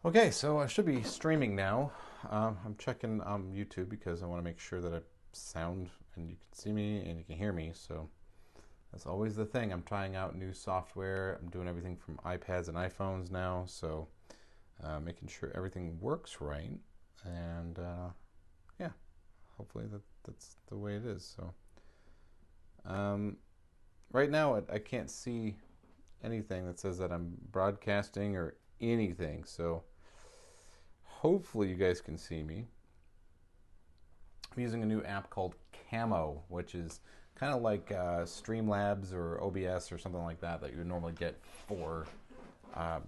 Okay, so I should be streaming now. I'm checking YouTube because I want to make sure that I sound and you can see me and you can hear me. So that's always the thing. I'm trying out new software. I'm doing everything from iPads and iPhones now. So making sure everything works right. And yeah, hopefully that's the way it is. So um, right now I can't see anything that says that I'm broadcasting or anything. So hopefully you guys can see me. I'm using a new app called Camo, which is kind of like Streamlabs or OBS or something like that you would normally get for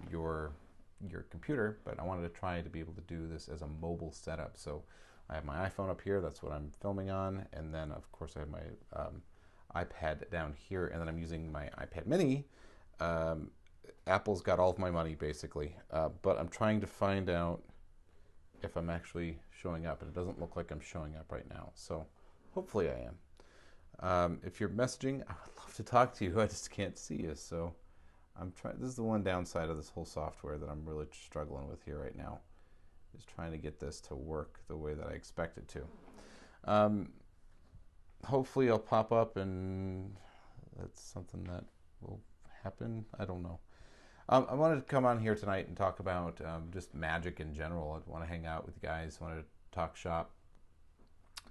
your computer. But I wanted to try to be able to do this as a mobile setup. So I have my iPhone up here. That's what I'm filming on, and then of course I have my iPad down here, and then I'm using my iPad Mini. Apple's got all of my money basically, but I'm trying to find out if I'm actually showing up, and it doesn't look like I'm showing up right now. So hopefully I am. If you're messaging, I would love to talk to you. I just can't see you. So I'm trying. This is the one downside of this whole software that I'm really struggling with here right now, is trying to get this to work the way that I expect it to. Hopefully I'll pop up, and that's something that will happen. I don't know. I wanted to come on here tonight and talk about just magic in general. I want to hang out with you guys. I wanted to talk shop.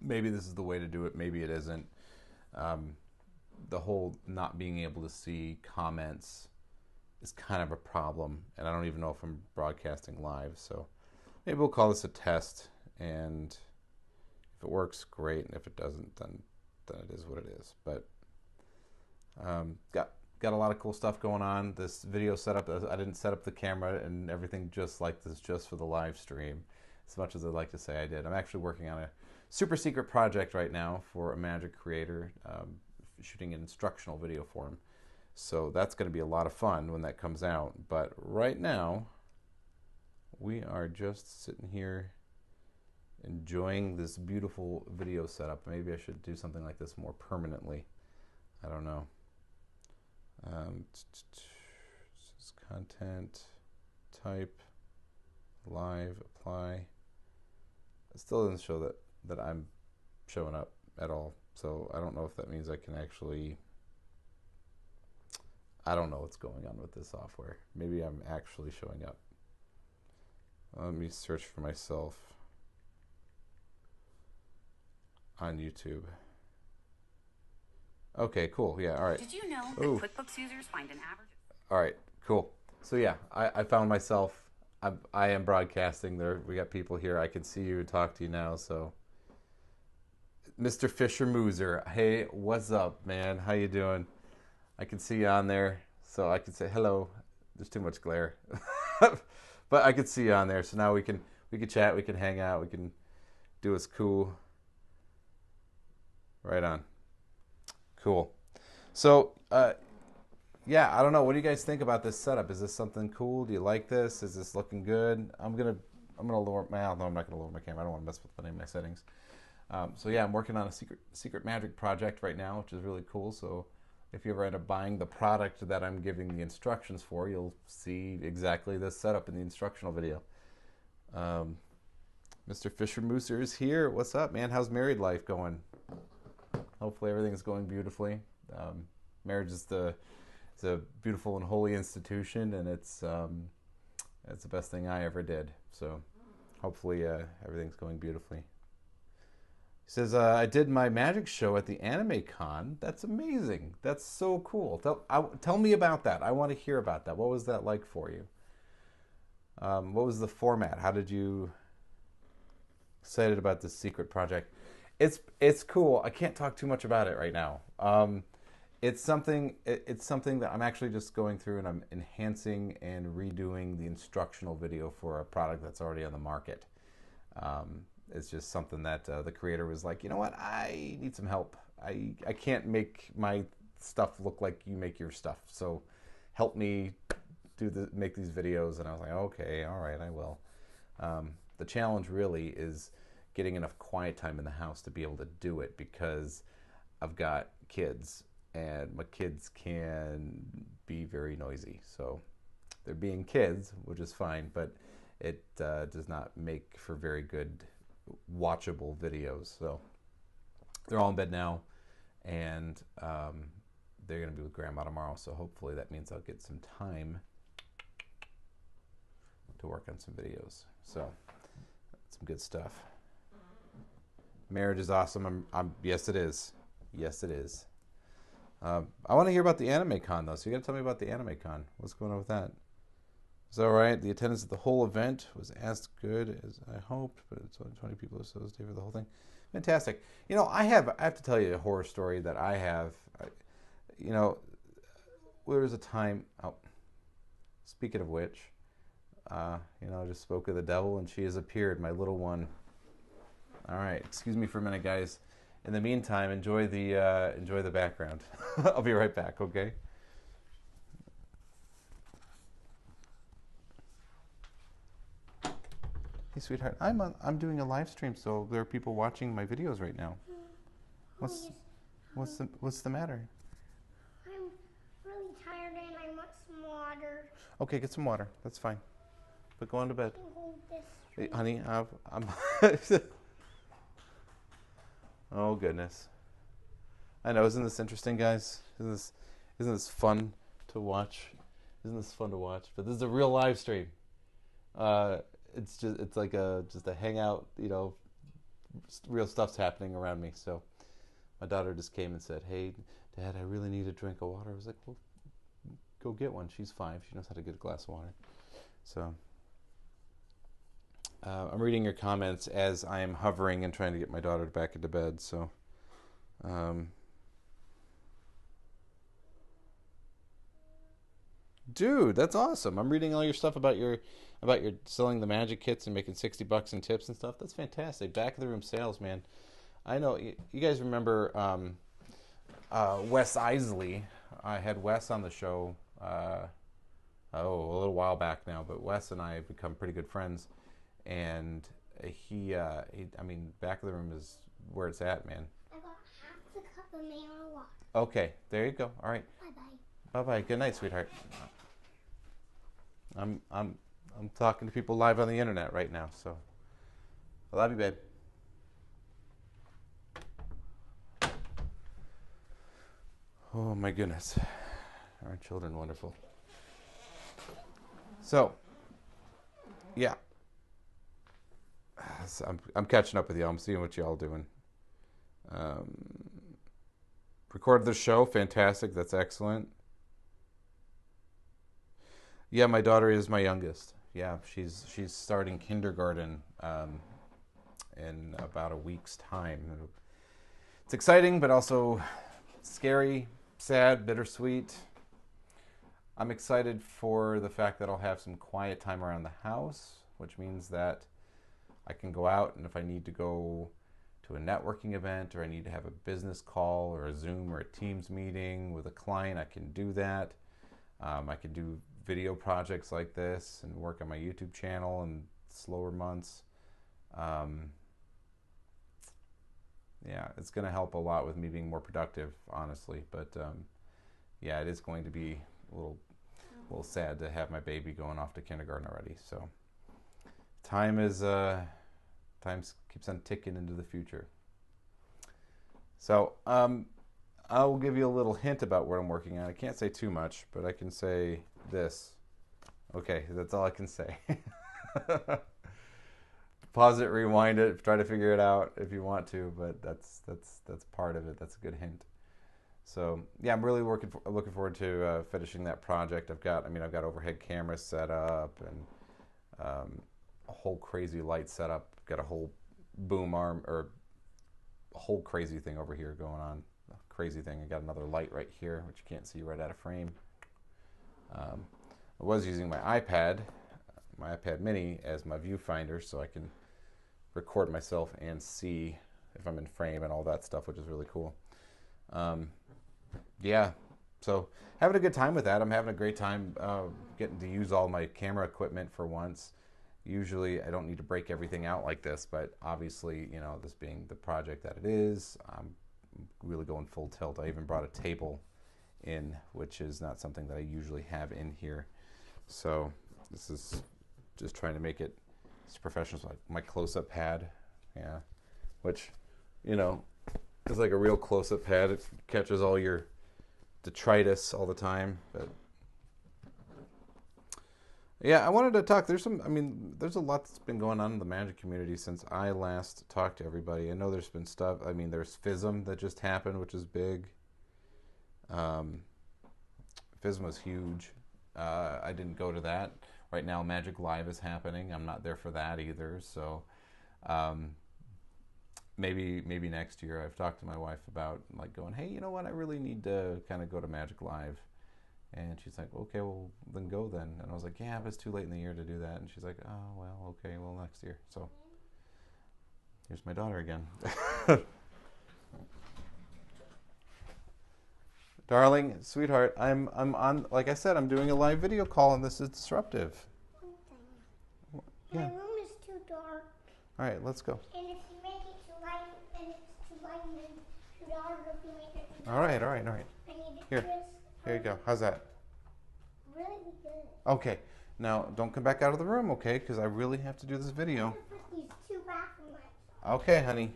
Maybe this is the way to do it. Maybe it isn't. The whole not being able to see comments is kind of a problem, and I don't even know if I'm broadcasting live. So maybe we'll call this a test, and if it works, great. And if it doesn't, then it is what it is. But got a lot of cool stuff going on. This video setup, I didn't set up the camera and everything just like this just for the live stream, as much as I'd like to say I did. I'm actually working on a super secret project right now for a magic creator, shooting an instructional video for him. So that's going to be a lot of fun when that comes out. But right now, we are just sitting here enjoying this beautiful video setup. Maybe I should do something like this more permanently. I don't know. This is content, type, live, apply. It still doesn't show that I'm showing up at all. So I don't know if that means I can actually, I don't know what's going on with this software. Maybe I'm actually showing up. Let me search for myself on YouTube. Okay, cool. Yeah, all right. Did you know that Ooh. QuickBooks users find an average? All right, cool. So yeah, I found myself. I am broadcasting there. We got people here. I can see you and talk to you now. So, Mr. Fisher Mooser, hey, what's up, man? How you doing? I can see you on there, so I can say hello. There's too much glare, but I can see you on there. So now we can chat. We can hang out. We can do us cool. Right on. Cool. So, yeah, I don't know. What do you guys think about this setup? Is this something cool? Do you like this? Is this looking good? I'm gonna lower my. No, I'm not gonna lower my camera. I don't want to mess with any of my settings. So yeah, I'm working on a secret magic project right now, which is really cool. So if you ever end up buying the product that I'm giving the instructions for, you'll see exactly this setup in the instructional video. Mr. Fisher Mooser is here. What's up, man? How's married life going? Hopefully everything's going beautifully. Marriage is it's a beautiful and holy institution, and it's the best thing I ever did. So hopefully everything's going beautifully. He says, I did my magic show at the Anime Con. That's amazing. That's so cool. Tell me about that. I want to hear about that. What was that like for you? What was the format? How did you excited about this secret project? It's cool. I can't talk too much about it right now. It's something that I'm actually just going through, and I'm enhancing and redoing the instructional video for a product that's already on the market. It's just something that the creator was like, you know what, I need some help. I can't make stuff look like you make your stuff. So help me make these videos. And I was like, okay, all right, I will. The challenge really is getting enough quiet time in the house to be able to do it, because I've got kids, and my kids can be very noisy. So they're being kids, which is fine, but it does not make for very good watchable videos. So they're all in bed now, and they're going to be with Grandma tomorrow. So hopefully that means I'll get some time to work on some videos. So some good stuff. Marriage is awesome. Yes, it is. Yes, it is. I want to hear about the Anime Con, though. So you got to tell me about the Anime Con. What's going on with that? Is that all right? The attendance at the whole event was as good as I hoped, but it's only 20 people or so stay for the whole thing. Fantastic. You know, I have to tell you a horror story that I have. You know, there was a time. Oh, speaking of which, you know, I just spoke of the devil, and she has appeared, my little one. All right, excuse me for a minute, guys. In the meantime, enjoy the background. I'll be right back. Okay. Hey, sweetheart, I'm doing a live stream, so there are people watching my videos right now. What's the matter? I'm really tired and I want some water. Okay, get some water. That's fine. But go on to bed. I can hold this. Hey, honey, I'm. Oh goodness. I know. Isn't this interesting, guys? Isn't this fun to watch? Isn't this fun to watch? But this is a real live stream. It's like just a hangout. You know, real stuff's happening around me. So my daughter just came and said, "Hey, Dad, I really need a drink of water." I was like, "Well, go get one. She's 5. She knows how to get a glass of water." So I'm reading your comments as I am hovering and trying to get my daughter back into bed. So, dude, that's awesome. I'm reading all your stuff about your selling the magic kits and making $60 in tips and stuff. That's fantastic. Back of the room sales, man. I know you guys remember Wes Isley. I had Wes on the show a little while back now, but Wes and I have become pretty good friends. And he I mean, back of the room is where it's at, man. I got half the cup of mineral water. Okay, there you go. All right. Bye-bye. Bye-bye. Good night, sweetheart. I'm talking to people live on the internet right now, so I love you, babe. Oh my goodness. Aren't children wonderful? So, yeah. So I'm catching up with y'all. I'm seeing what y'all doing. Recorded the show. Fantastic. That's excellent. Yeah, my daughter is my youngest. Yeah, she's starting kindergarten in about a week's time. It's exciting, but also scary, sad, bittersweet. I'm excited for the fact that I'll have some quiet time around the house, which means that I can go out, and if I need to go to a networking event or I need to have a business call or a Zoom or a Teams meeting with a client, I can do that. I can do video projects like this and work on my YouTube channel in slower months. Yeah, it's going to help a lot with me being more productive, honestly. But yeah, it is going to be a little sad to have my baby going off to kindergarten already. So time keeps on ticking into the future. So I'll give you a little hint about what I'm working on. I can't say too much, but I can say this. Okay, that's all I can say. Pause it, rewind it, try to figure it out if you want to, but that's part of it. That's a good hint. So yeah, I'm really looking forward to finishing that project. I've got overhead cameras set up and a whole crazy light setup. Got a whole boom arm or a whole crazy thing over here going on. A crazy thing. I got another light right here, which you can't see right out of frame. I was using my iPad mini as my viewfinder, so I can record myself and see if I'm in frame and all that stuff, which is really cool. Yeah, so having a good time with that. I'm having a great time getting to use all my camera equipment for once. Usually I don't need to break everything out like this, but obviously, you know, this being the project that it is, I'm really going full tilt. I even brought a table in, which is not something that I usually have in here. So this is just trying to make it as professional as like my close-up pad. Yeah, which, you know, is like a real close-up pad. It catches all your detritus all the time. But yeah, I wanted to talk. There's a lot that's been going on in the magic community since I last talked to everybody. I know there's been stuff. I mean, there's FISM that just happened, which is big. FISM was huge. I didn't go to that. Right now, Magic Live is happening. I'm not there for that either. So maybe next year. I've talked to my wife about like going, hey, you know what? I really need to kind of go to Magic Live. And she's like, okay, well, then go then. And I was like, yeah, but it's too late in the year to do that. And she's like, oh, well, okay, well, next year. So here's my daughter again. Darling, sweetheart, I'm on, like I said, I'm doing a live video call and this is disruptive. My Yeah. room is too dark. All right, let's go. And if you make it too light, and it's too light, and then too dark, if you make it too dark. All right. I need to Here. twist. Here you go. How's that? Really good. Okay. Now, don't come back out of the room, okay? Because I really have to do this I'm video. gonna put these two bathroom lights. Okay, honey.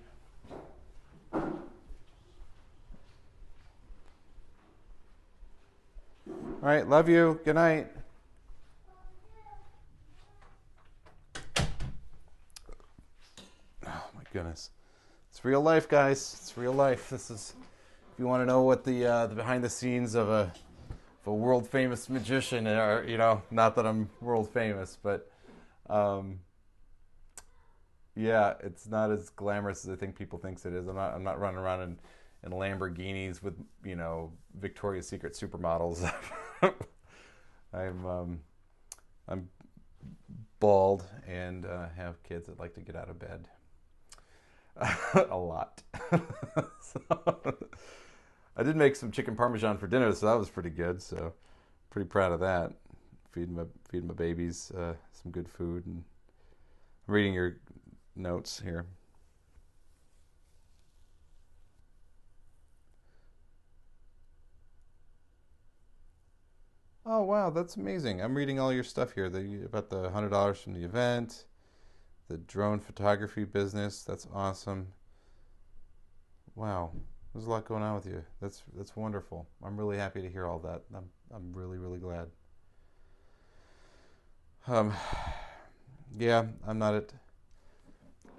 All right, love you. Good night. Oh my goodness, it's real life, guys. It's real life. This is, if you want to know what the behind the scenes of a world famous magician are, you know, not that I'm world famous, but yeah, it's not as glamorous as I think people thinks it is. I'm not running around in Lamborghinis with, you know, Victoria's Secret supermodels. I'm bald and have kids that like to get out of bed a lot. So, I did make some chicken parmesan for dinner, so that was pretty good. So pretty proud of that. Feeding my babies some good food, and I'm reading your notes here. Oh wow, that's amazing! I'm reading all your stuff here. About the $100 from the event, the drone photography business. That's awesome. Wow, there's a lot going on with you. That's wonderful. I'm really happy to hear all that. I'm really glad. Um, yeah, I'm not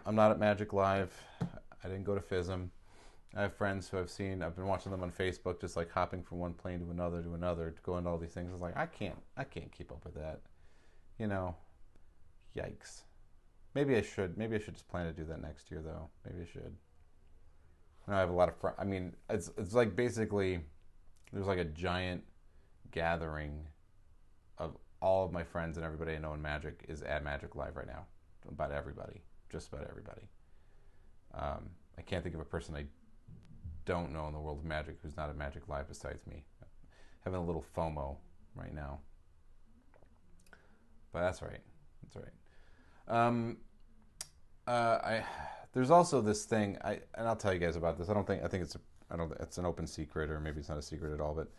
at Magic Live. I didn't go to FISM. I have friends who I've been watching them on Facebook, just like hopping from one plane to another, to go into all these things. I was like, I can't keep up with that. You know, yikes. Maybe I should just plan to do that next year, though. Maybe I should. I have a lot of friends. I mean, it's like basically there's like a giant gathering of all of my friends and everybody I know in Magic is at Magic Live right now. About everybody, just about everybody. I can't think of a person I don't know in the world of Magic who's not at Magic Live besides me. Having a little FOMO right now, but that's all right. That's all right. There's also this thing, and I'll tell you guys about this. I think it's an open secret, or maybe it's not a secret at all. But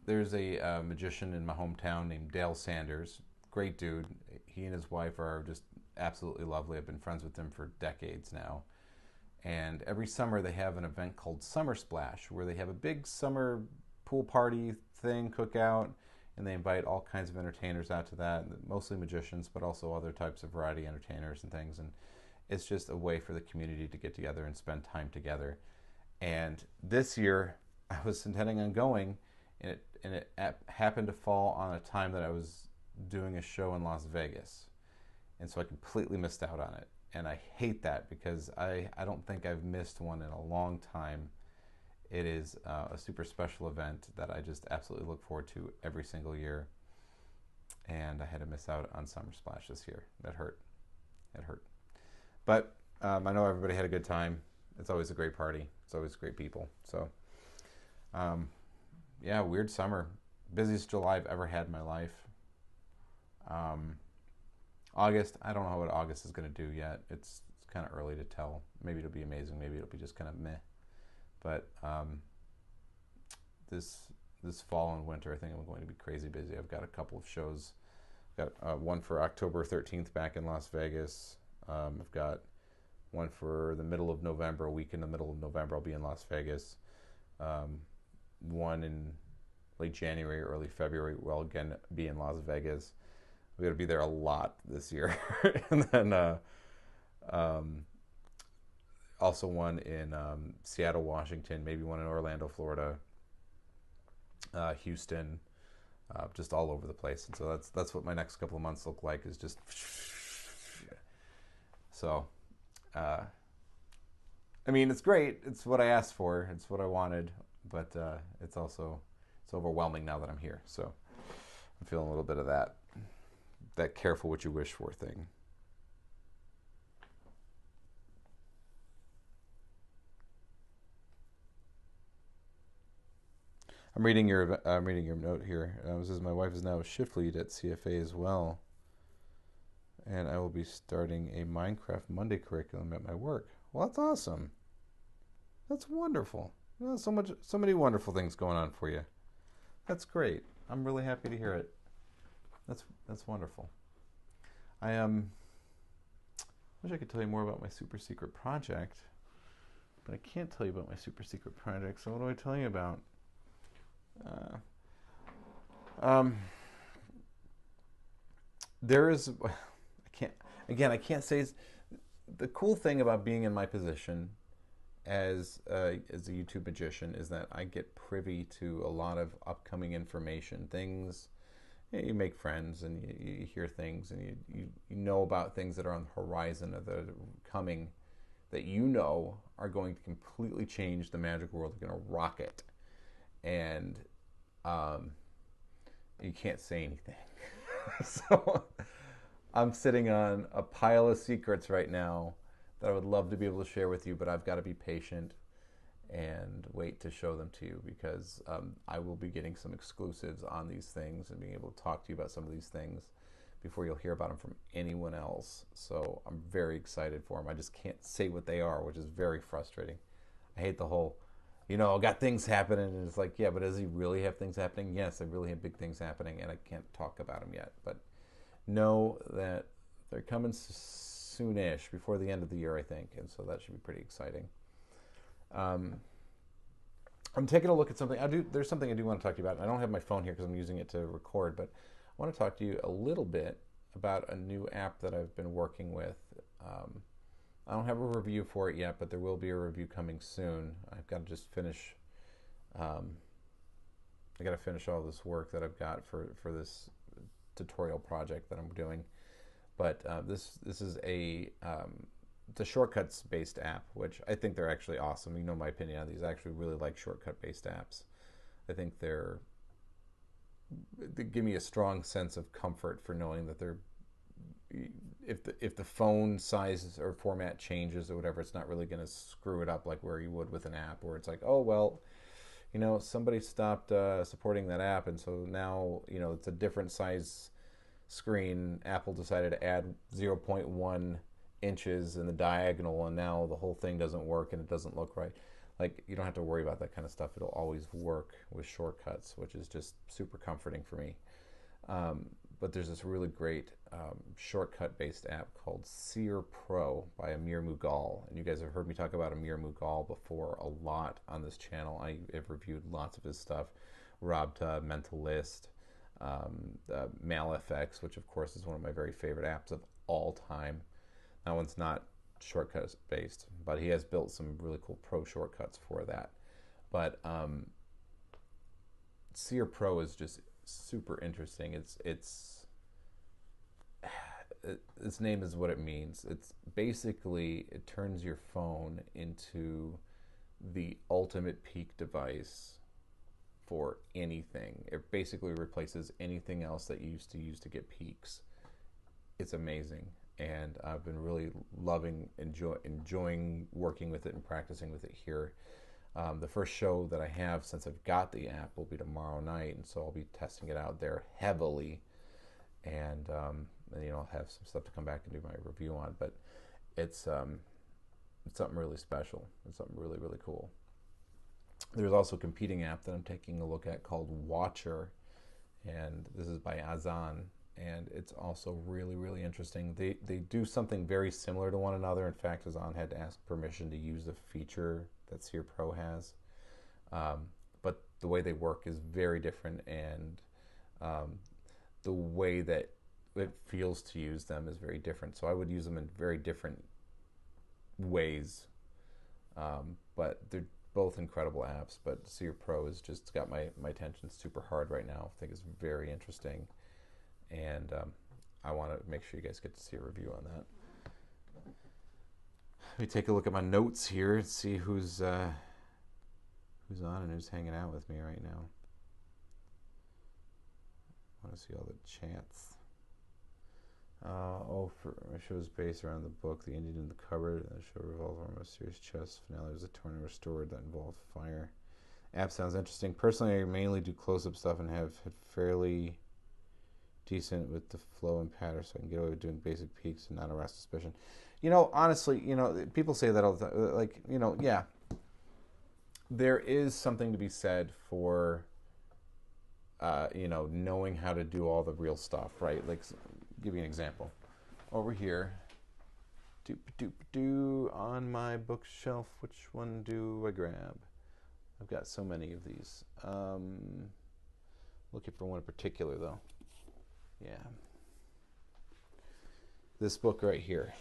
there's a magician in my hometown named Dale Sanders. Great dude. He and his wife are just absolutely lovely. I've been friends with them for decades now. And every summer they have an event called Summer Splash, where they have a big summer pool party thing, cookout, and they invite all kinds of entertainers out to that, mostly magicians, but also other types of variety entertainers and things. And it's just a way for the community to get together and spend time together. And this year I was intending on going, and it happened to fall on a time that I was doing a show in Las Vegas. And so I completely missed out on it. And I hate that because I don't think I've missed one in a long time. It is a super special event that I just absolutely look forward to every single year. And I had to miss out on Summer Splash this year. That hurt. It hurt. But I know everybody had a good time. It's always a great party. It's always great people. So, yeah, weird summer. Busiest July I've ever had in my life. August, I don't know what August is going to do yet. It's kind of early to tell. Maybe it'll be amazing. Maybe it'll be just kind of meh. But this fall and winter, I think I'm going to be crazy busy. I've got a couple of shows Got one for October 13th back in Las Vegas. I've got one for the middle of November, a week in the middle of November. I'll be in Las Vegas. One in late January, early February. We'll again be in Las Vegas. We're gonna be there a lot this year, and then also one in Seattle, Washington. Maybe one in Orlando, Florida, Houston, just all over the place. And so that's what my next couple of months look like. Is just so. I mean, it's great. It's what I asked for. It's what I wanted, but it's overwhelming now that I'm here. So I'm feeling a little bit of that careful what you wish for thing. I'm reading your note here. It says my wife is now a shift lead at CFA as well, and I will be starting a Minecraft Monday curriculum at my work. Well, that's awesome. That's wonderful. Well, so many wonderful things going on for you. That's great. I'm really happy to hear it. That's wonderful. I wish I could tell you more about my super secret project, but I can't tell you about my super secret project. So what do I tell you about? There is. I can't say. The cool thing about being in my position as a YouTube magician is that I get privy to a lot of upcoming information, things. You make friends and you hear things and you know about things that are on the horizon or that are coming that you know are going to completely change the magic world. They're going to rock it. And you can't say anything. So I'm sitting on a pile of secrets right now that I would love to be able to share with you, but I've got to be patient and wait to show them to you because I will be getting some exclusives on these things and being able to talk to you about some of these things before you'll hear about them from anyone else. So I'm very excited for them. I just can't say what they are, which is very frustrating. I hate the whole, I got things happening, and it's like, yeah, but does he really have things happening? Yes, I really have big things happening, and I can't talk about them yet. But know that they're coming soonish, before the end of the year, I think, and so that should be pretty exciting. I'm taking a look at something. There's something I do want to talk to you about. I don't have my phone here because I'm using it to record, but I want to talk to you a little bit about a new app that I've been working with. I don't have a review for it yet, but there will be a review coming soon. I've got to just finish. I got to finish all this work that I've got for this tutorial project that I'm doing. But this is it's a shortcuts based app, which I think they're actually awesome. You know my opinion on these. I actually really like shortcut based apps. I think they give me a strong sense of comfort for knowing that they're, if the phone size or format changes or whatever, it's not really going to screw it up like where you would with an app where it's like, oh well, somebody stopped supporting that app, and so now it's a different size screen. Apple decided to add 0.1 inches in the diagonal, and now the whole thing doesn't work and it doesn't look right. Like, you don't have to worry about that kind of stuff. It'll always work with shortcuts, which is just super comforting for me. But there's this really great shortcut-based app called Seer Pro by Amir Mughal. And you guys have heard me talk about Amir Mughal before a lot on this channel. I have reviewed lots of his stuff. Rabta, Mentalist, MalFX, which of course is one of my very favorite apps of all time. That one's not shortcuts based, but he has built some really cool pro shortcuts for that. But Seer Pro is just super interesting. Its name is what it means. It's basically, it turns your phone into the ultimate peak device for anything. It basically replaces anything else that you used to use to get peaks. It's amazing, and I've been really enjoying working with it and practicing with it here. The first show that I have since I've got the app will be tomorrow night, and so I'll be testing it out there heavily, and I'll have some stuff to come back and do my review on. But it's something really special. It's something really, really cool. There's also a competing app that I'm taking a look at called Watcher, and this is by Azan, and it's also really, really interesting. They do something very similar to one another. In fact, Azan had to ask permission to use the feature that Seer Pro has. But the way they work is very different, and the way that it feels to use them is very different. So I would use them in very different ways, but they're both incredible apps. But Seer Pro has just got my attention super hard right now. I think it's very interesting, and I want to make sure you guys get to see a review on that. Let me take a look at my notes here and see who's on and who's hanging out with me right now. I want to see all the chats. For my show's based around the book, The Indian in the Cupboard. The show revolves around a serious chess finale. There's a tornado restored that involved fire. App sounds interesting. Personally, I mainly do close-up stuff and have had fairly decent with the flow and pattern, so I can get away with doing basic peaks and not arouse suspicion. Honestly, people say that all the time. Like, yeah, there is something to be said for, knowing how to do all the real stuff, right? Like, give you an example. Over here, on my bookshelf, which one do I grab? I've got so many of these. Looking for one in particular, though. Yeah. This book right here.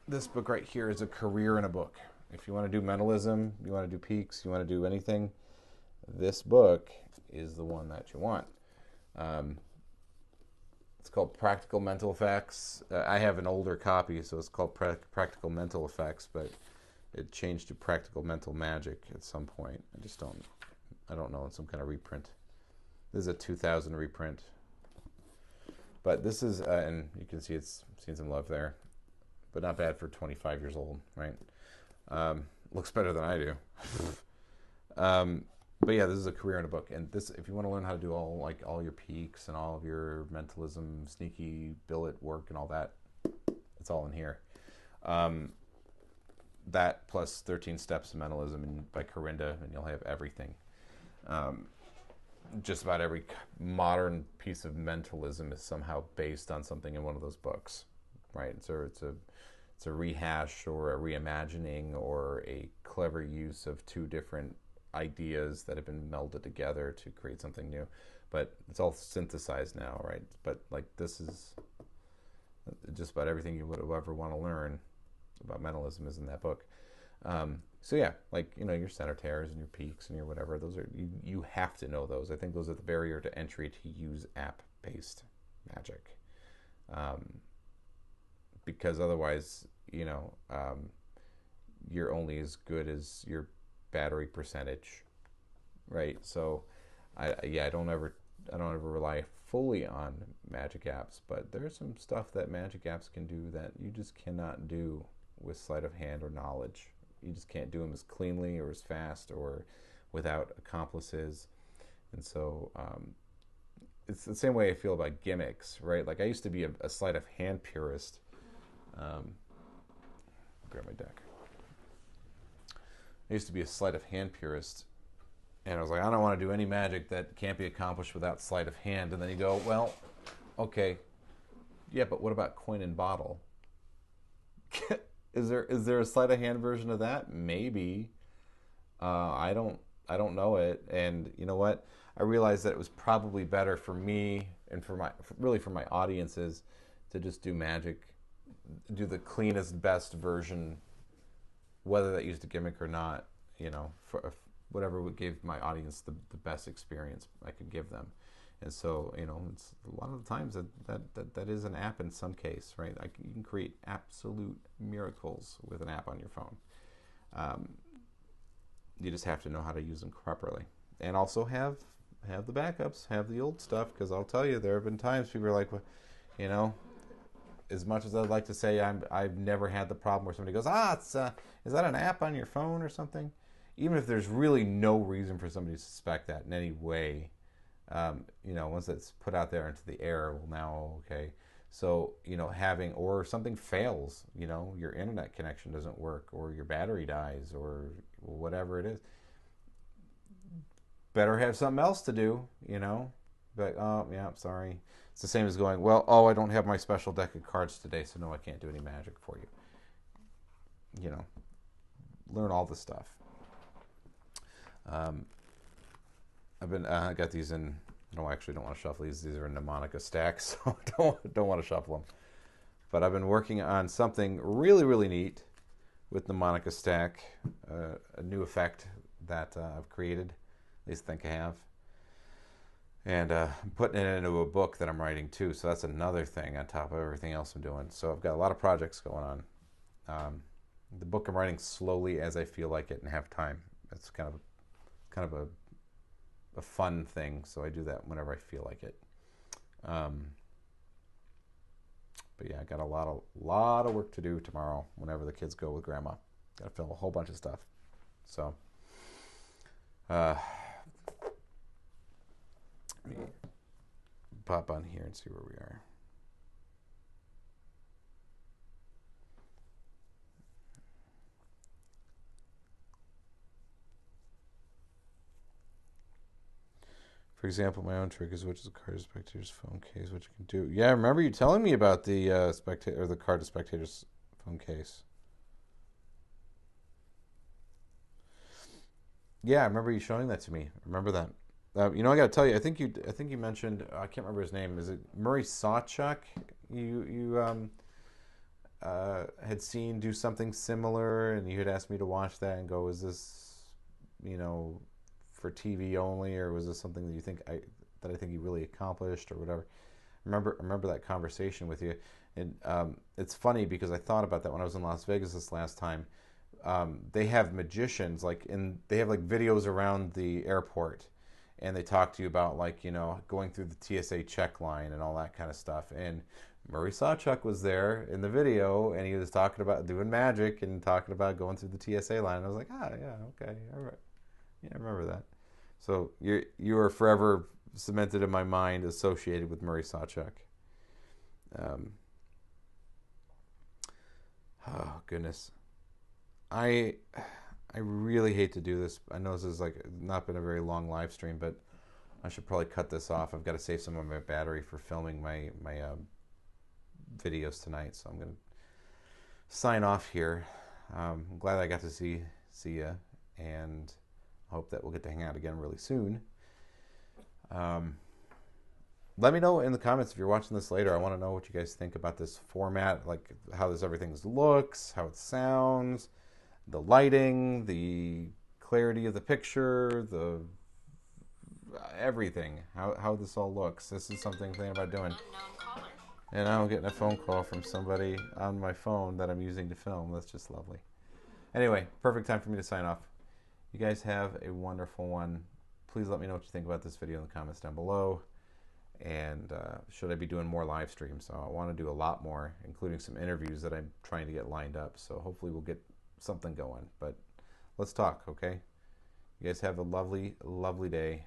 This book right here is a career in a book. If you want to do mentalism, you want to do peaks, you want to do anything, this book is the one that you want. It's called Practical Mental Effects. I have an older copy, so it's called Practical Mental Effects, but it changed to Practical Mental Magic at some point. I don't know, it's some kind of reprint. This is a 2000 reprint. But this is, and you can see it's seen some love there, but not bad for 25 years old, right? Looks better than I do. But yeah, this is a career in a book, and this, if you want to learn how to do all your peaks and all of your mentalism, sneaky billet work and all that, it's all in here. That plus 13 Steps of Mentalism by Corinda, and you'll have everything. Just about every modern piece of mentalism is somehow based on something in one of those books, right? So it's a rehash or a reimagining or a clever use of two different ideas that have been melded together to create something new. But it's all synthesized now, right? But like, this is just about everything you would ever want to learn about mentalism is in that book. So yeah, like, your center tears and your peaks and your whatever, those are, you have to know those. I think those are the barrier to entry to use app-based magic. Because otherwise, you're only as good as your battery percentage, right? So I don't ever rely fully on magic apps, but there's some stuff that magic apps can do that you just cannot do with sleight of hand or knowledge. You just can't do them as cleanly or as fast or without accomplices. And so it's the same way I feel about gimmicks, right? Like, I used to be a sleight of hand purist. Grab my deck. I used to be a sleight of hand purist, and I was like, I don't want to do any magic that can't be accomplished without sleight of hand. And then you go, well, okay, yeah, but what about coin and bottle? Is there a sleight of hand version of that? Maybe. I don't know it. And you know what? I realized that it was probably better for me and for my audiences to just do magic, do the cleanest, best version, whether that used a gimmick or not, for whatever gave my audience the best experience I could give them. And so, it's a lot of the times that is an app in some case, right? You can create absolute miracles with an app on your phone. You just have to know how to use them properly, and also have the backups, have the old stuff. Because I'll tell you, there have been times people are like, well, as much as I'd like to say I've never had the problem where somebody goes, is that an app on your phone or something? Even if there's really no reason for somebody to suspect that in any way. Once it's put out there into the air, well, now, okay. So, or something fails, your internet connection doesn't work, or your battery dies, or whatever it is. Better have something else to do, but, oh, yeah, sorry. It's the same as going, well, oh, I don't have my special deck of cards today, so no, I can't do any magic for you. You know, learn all the stuff. I got these in. No, I actually don't want to shuffle these. These are in mnemonic stacks, so don't want to shuffle them. But I've been working on something really, really neat with mnemonic stack, a new effect that I've created, at least think I have. And I'm putting it into a book that I'm writing too, so that's another thing on top of everything else I'm doing. So I've got a lot of projects going on. The book I'm writing slowly as I feel like it and have time. It's kind of a fun thing, so I do that whenever I feel like it. But yeah, I got a lot of work to do tomorrow whenever the kids go with Grandma. Got to film a whole bunch of stuff. So, let me pop on here and see where we are. For example, my own trick is which is the card to spectator's phone case, which you can do. Yeah, I remember you telling me about the spectator or the card to spectator's phone case. Yeah, I remember you showing that to me. I remember that. I got to tell you, I think you mentioned, I can't remember his name. Is it Murray Sawchuck? You had seen do something similar, and you had asked me to watch that and go, is this, for TV only, or was this something that you think I think he really accomplished, or whatever? I remember that conversation with you, and it's funny because I thought about that when I was in Las Vegas this last time. They have magicians they have videos around the airport, and they talk to you about going through the TSA check line and all that kind of stuff. And Murray Sawchuck was there in the video, and he was talking about doing magic and talking about going through the TSA line. And I was like, yeah, okay, all right. Yeah, I remember that. So you are forever cemented in my mind, associated with Murray Sawchuck. Oh goodness, I really hate to do this. I know this is not been a very long live stream, but I should probably cut this off. I've got to save some of my battery for filming my videos tonight, so I'm gonna sign off here. I'm glad I got to see you, and I hope that we'll get to hang out again really soon. Let me know in the comments if you're watching this later. I want to know what you guys think about this format, how everything looks, how it sounds, the lighting, the clarity of the picture, the everything, how this all looks. This is something I'm thinking about doing. And now I'm getting a phone call from somebody on my phone that I'm using to film. That's just lovely. Anyway, perfect time for me to sign off. You guys have a wonderful one. Please let me know what you think about this video in the comments down below. And should I be doing more live streams? So I want to do a lot more, including some interviews that I'm trying to get lined up. So hopefully we'll get something going. But let's talk, okay? You guys have a lovely, lovely day.